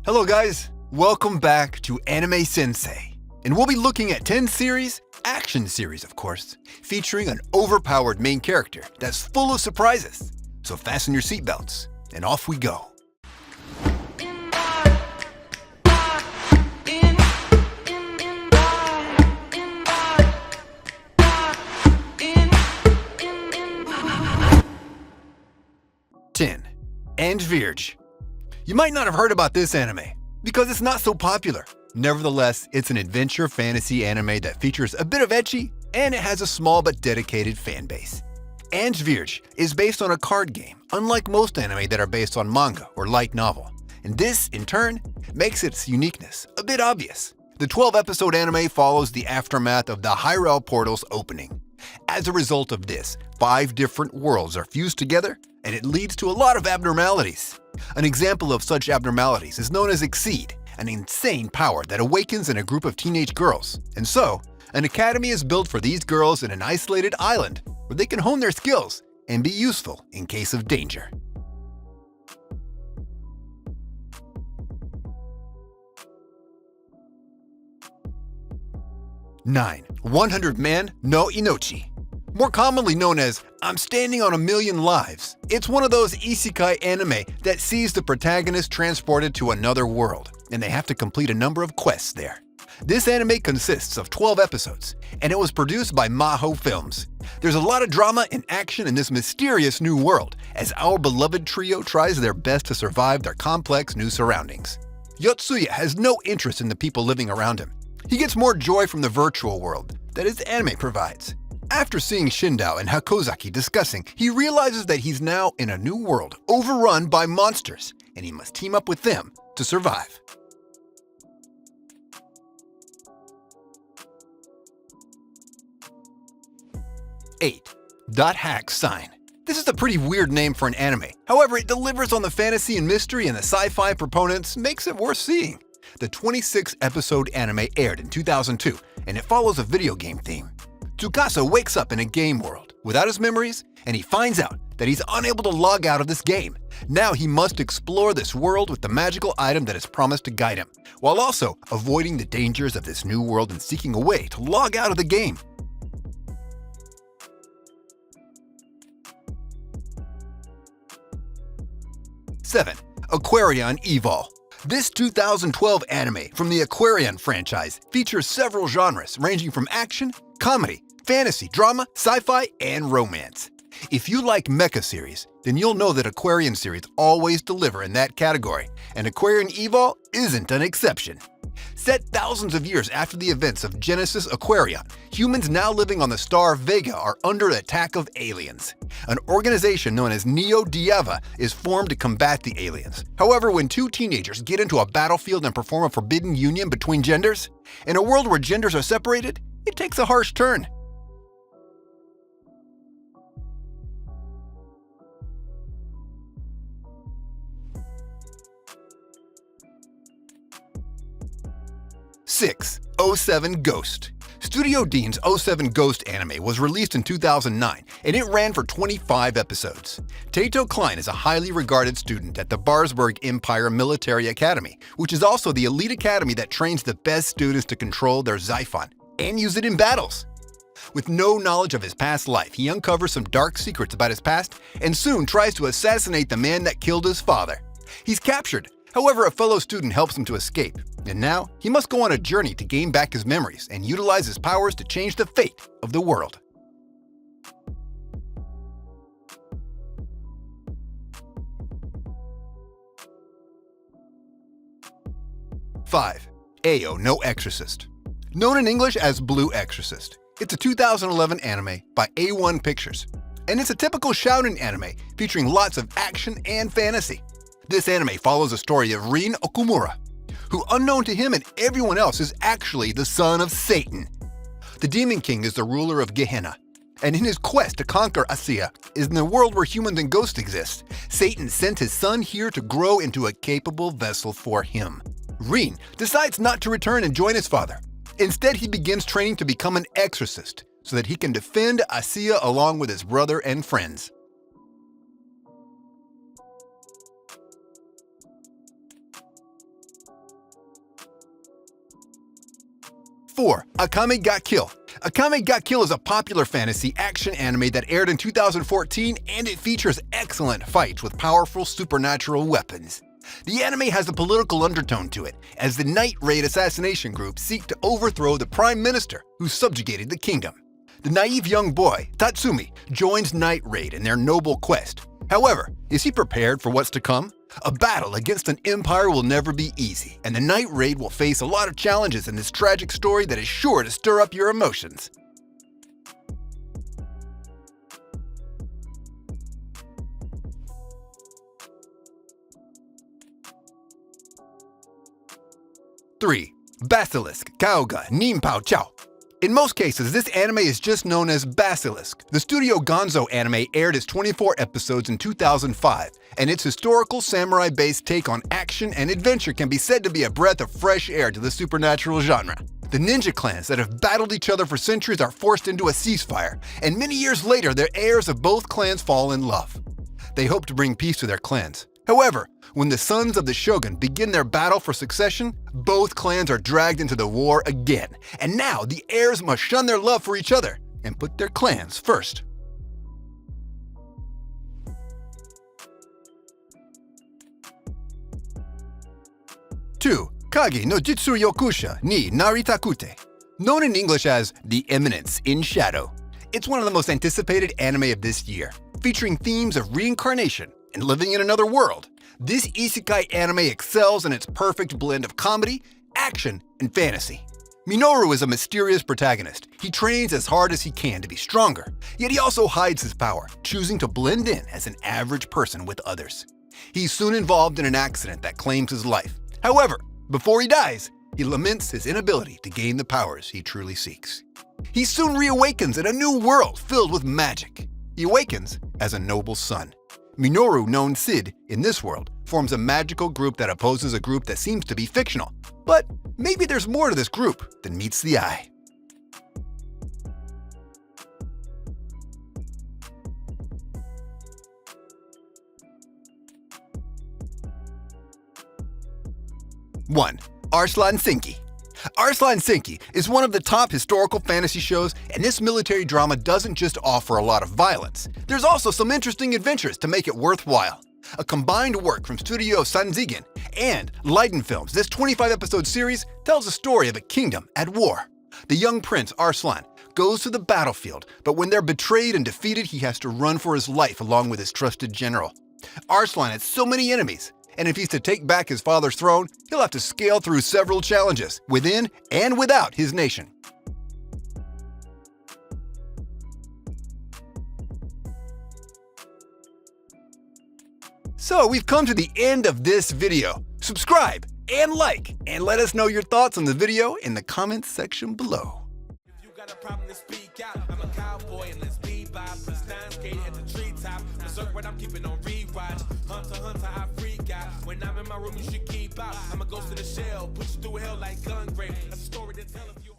Hello guys, welcome back to Anime Sensei. And we'll be looking at 10 series, action series of course, featuring an overpowered main character that's full of surprises. So fasten your seatbelts, and off we go. And Virge. You might not have heard about this anime because it's not so popular. Nevertheless, it's an adventure fantasy anime that features a bit of ecchi and it has a small but dedicated fan base. And Virge is based on a card game, unlike most anime that are based on manga or light novel. And this, in turn, makes its uniqueness a bit obvious. The 12-episode anime follows the aftermath of the Hyrule Portal's opening. As a result of this, 5 different worlds are fused together, and it leads to a lot of abnormalities. An example of such abnormalities is known as Exceed, an insane power that awakens in a group of teenage girls. And so, an academy is built for these girls in an isolated island where they can hone their skills and be useful in case of danger. 9. 100 Man no Inochi. More commonly known as I'm Standing on a Million Lives, it's one of those isekai anime that sees the protagonist transported to another world, and they have to complete a number of quests there. This anime consists of 12 episodes, and it was produced by Maho Films. There's a lot of drama and action in this mysterious new world, as our beloved trio tries their best to survive their complex new surroundings. Yotsuya has no interest in the people living around him. He gets more joy from the virtual world that his anime provides. After seeing Shindao and Hakozaki discussing, he realizes that he's now in a new world overrun by monsters, and he must team up with them to survive. Eight. Dot Hack Sign. This is a pretty weird name for an anime. However, it delivers on the fantasy and mystery, and the sci-fi proponents makes it worth seeing. The 26-episode anime aired in 2002, and it follows a video game theme. Tsukasa wakes up in a game world without his memories, and he finds out that he's unable to log out of this game. Now he must explore this world with the magical item that is promised to guide him, while also avoiding the dangers of this new world and seeking a way to log out of the game. Seven. Aquarion Evol. This 2012 anime from the Aquarion franchise features several genres ranging from action, comedy, fantasy, drama, sci-fi, and romance. If you like mecha series, then you'll know that Aquarion series always deliver in that category, and Aquarion Evol isn't an exception. Set thousands of years after the events of Genesis Aquarion, humans now living on the star Vega are under the attack of aliens. An organization known as Neo Diava is formed to combat the aliens. However, when 2 teenagers get into a battlefield and perform a forbidden union between genders, in a world where genders are separated, it takes a harsh turn. Six. 07 Ghost. Studio Dean's 07 Ghost anime was released in 2009, and it ran for 25 episodes. Taito Klein is a highly regarded student at the Barsberg Empire Military Academy, which is also the elite academy that trains the best students to control their Xiphon and use it in battles. With no knowledge of his past life, he uncovers some dark secrets about his past and soon tries to assassinate the man that killed his father. He's captured. However, a fellow student helps him to escape, and now he must go on a journey to gain back his memories and utilize his powers to change the fate of the world. 5. Ayo no Exorcist. Known in English as Blue Exorcist, it's a 2011 anime by A1 Pictures, and it's a typical shounen anime featuring lots of action and fantasy. This anime follows the story of Rin Okumura, who unknown to him and everyone else is actually the son of Satan. The Demon King is the ruler of Gehenna, and in his quest to conquer Asiya is in the world where humans and ghosts exist. Satan sent his son here to grow into a capable vessel for him. Rin decides not to return and join his father. Instead, he begins training to become an exorcist so that he can defend Asiya along with his brother and friends. 4. Akame Ga Kill. Akame Ga Kill is a popular fantasy action anime that aired in 2014, and it features excellent fights with powerful supernatural weapons. The anime has a political undertone to it, as the Night Raid assassination group seek to overthrow the Prime Minister who subjugated the kingdom. The naive young boy, Tatsumi, joins Night Raid in their noble quest. However, is he prepared for what's to come? A battle against an empire will never be easy, and the Night Raid will face a lot of challenges in this tragic story that is sure to stir up your emotions. Three. Basilisk Kaoga Nin Pao Chao. In most cases, this anime is just known as Basilisk. The Studio Gonzo anime aired its 24 episodes in 2005, and its historical samurai-based take on action and adventure can be said to be a breath of fresh air to the supernatural genre. The ninja clans that have battled each other for centuries are forced into a ceasefire, and many years later, the heirs of both clans fall in love. They hope to bring peace to their clans. However, when the sons of the shogun begin their battle for succession, both clans are dragged into the war again, and now the heirs must shun their love for each other and put their clans first. Two. Kage no Jitsu Yokusha ni Naritakute. Known in English as The Eminence in Shadow, it's one of the most anticipated anime of this year, featuring themes of reincarnation and living in another world. This isekai anime excels in its perfect blend of comedy, action, and fantasy. Minoru is a mysterious protagonist. He trains as hard as he can to be stronger, yet he also hides his power, choosing to blend in as an average person with others. He's soon involved in an accident that claims his life. However, before he dies, he laments his inability to gain the powers he truly seeks. He soon reawakens in a new world filled with magic. He awakens as a noble son. Minoru, known Sid, in this world, forms a magical group that opposes a group that seems to be fictional. But maybe there's more to this group than meets the eye. One. Arslan Senki. Arslan Senki is one of the top historical fantasy shows, and this military drama doesn't just offer a lot of violence. There's also some interesting adventures to make it worthwhile. A combined work from Studio Sanzigen and Leiden Films, this 25-episode series tells the story of a kingdom at war. The young prince, Arslan, goes to the battlefield, but when they're betrayed and defeated, he has to run for his life along with his trusted general. Arslan has so many enemies, and if he's to take back his father's throne, he'll have to scale through several challenges within and without his nation. So we've come to the end of this video. Subscribe and like, and let us know your thoughts on the video in the comments section below. If you got a problem to speak out, I'm a cowboy and let's be by. Plus 9 skate at the treetop. Berserk what I'm keeping on rewatch. Hunter, I freak out. When I'm in my room, you should keep out. I'm a ghost in the shell, put you through hell like gun grave. That's a story to tell if you